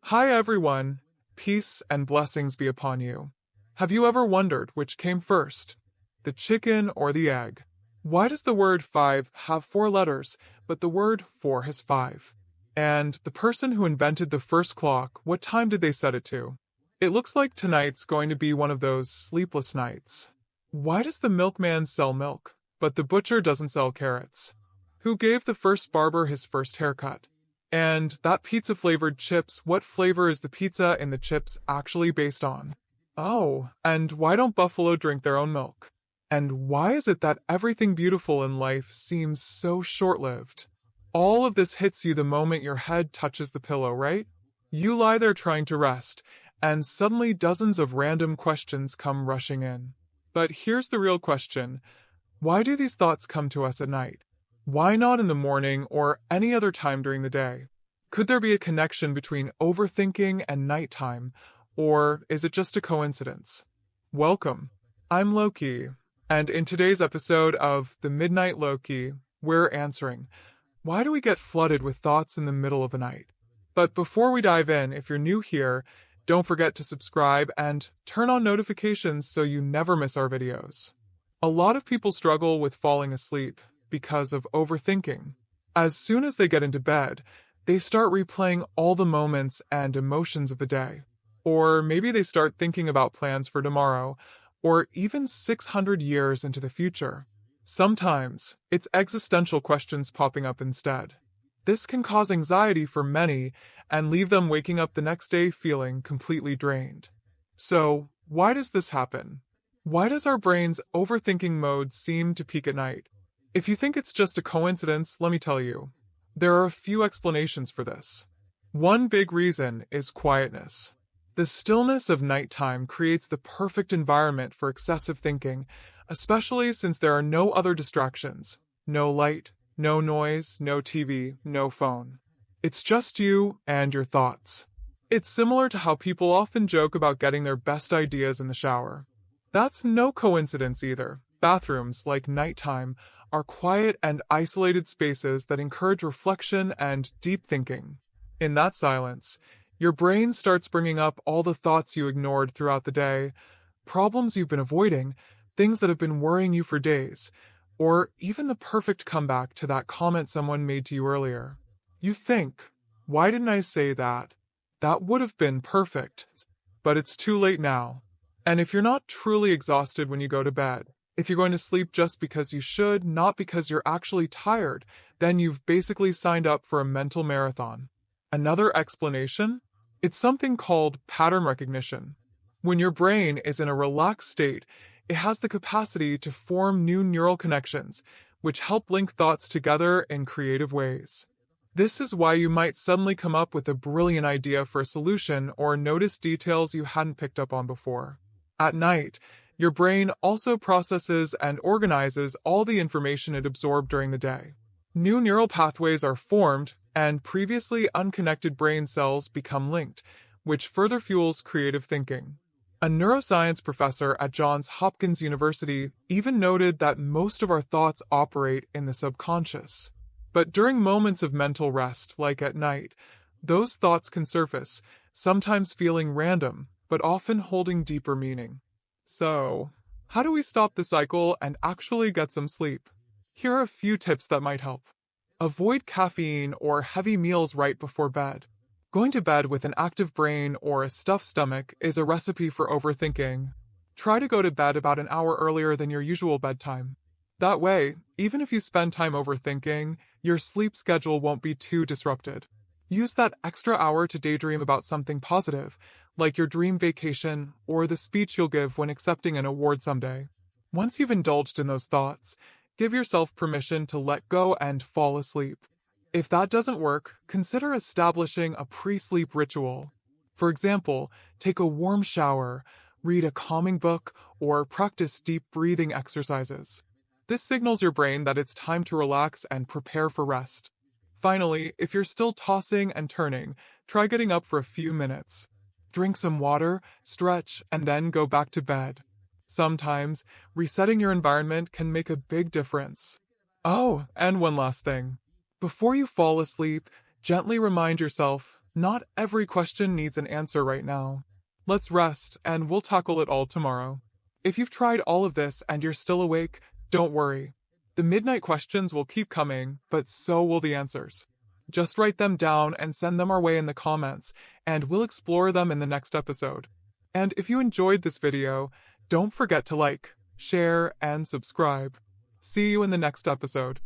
Hi everyone, peace and blessings be upon you. Have you ever wondered which came first, the chicken or the egg? Why does the word five have four letters, but the word four has five? And the person who invented the first clock, what time did they set it to? It looks like tonight's going to be one of those sleepless nights. Why does the milkman sell milk, but the butcher doesn't sell carrots? Who gave the first barber his first haircut? And that pizza-flavored chips, what flavor is the pizza and the chips actually based on? Oh, and why don't buffalo drink their own milk? And why is it that everything beautiful in life seems so short-lived? All of this hits you the moment your head touches the pillow, right? You lie there trying to rest, and suddenly dozens of random questions come rushing in. But here's the real question. Why do these thoughts come to us at night? Why not in the morning or any other time during the day? Could there be a connection between overthinking and nighttime, or is it just a coincidence? Welcome. I'm Loki, and in today's episode of The Midnight Loki, we're answering, why do we get flooded with thoughts in the middle of the night? But before we dive in, if you're new here, don't forget to subscribe and turn on notifications so you never miss our videos. A lot of people struggle with falling asleep because of overthinking. As soon as they get into bed, they start replaying all the moments and emotions of the day. Or maybe they start thinking about plans for tomorrow, or even 600 years into the future. Sometimes, it's existential questions popping up instead. This can cause anxiety for many and leave them waking up the next day feeling completely drained. So, why does this happen? Why does our brain's overthinking mode seem to peak at night? If you think it's just a coincidence, let me tell you. There are a few explanations for this. One big reason is quietness. The stillness of nighttime creates the perfect environment for excessive thinking, especially since there are no other distractions. No light, no noise, no TV, no phone. It's just you and your thoughts. It's similar to how people often joke about getting their best ideas in the shower. That's no coincidence either. Bathrooms, like nighttime, are quiet and isolated spaces that encourage reflection and deep thinking. In that silence, your brain starts bringing up all the thoughts you ignored throughout the day, problems you've been avoiding, things that have been worrying you for days, or even the perfect comeback to that comment someone made to you earlier. You think, why didn't I say that? That would have been perfect. But it's too late now. And if you're not truly exhausted when you go to bed, if you're going to sleep just because you should, not because you're actually tired, then you've basically signed up for a mental marathon. Another explanation? It's something called pattern recognition. When your brain is in a relaxed state, it has the capacity to form new neural connections, which help link thoughts together in creative ways. This is why you might suddenly come up with a brilliant idea for a solution or notice details you hadn't picked up on before. At night, your brain also processes and organizes all the information it absorbed during the day. New neural pathways are formed, and previously unconnected brain cells become linked, which further fuels creative thinking. A neuroscience professor at Johns Hopkins University even noted that most of our thoughts operate in the subconscious. But during moments of mental rest, like at night, those thoughts can surface, sometimes feeling random, but often holding deeper meaning. So, how do we stop the cycle and actually get some sleep? Here are a few tips that might help. Avoid caffeine or heavy meals right before bed. Going to bed with an active brain or a stuffed stomach is a recipe for overthinking. Try to go to bed about an hour earlier than your usual bedtime. That way, even if you spend time overthinking, your sleep schedule won't be too disrupted. Use that extra hour to daydream about something positive, like your dream vacation or the speech you'll give when accepting an award someday. Once you've indulged in those thoughts, give yourself permission to let go and fall asleep. If that doesn't work, consider establishing a pre-sleep ritual. For example, take a warm shower, read a calming book, or practice deep breathing exercises. This signals your brain that it's time to relax and prepare for rest. Finally, if you're still tossing and turning, try getting up for a few minutes. Drink some water, stretch, and then go back to bed. Sometimes, resetting your environment can make a big difference. Oh, and one last thing. Before you fall asleep, gently remind yourself, Not every question needs an answer right now. Let's rest, and we'll tackle it all tomorrow. If you've tried all of this and you're still awake, don't worry. The midnight questions will keep coming, but so will the answers. Just write them down and send them our way in the comments, and we'll explore them in the next episode. And if you enjoyed this video, don't forget to like, share, and subscribe. See you in the next episode.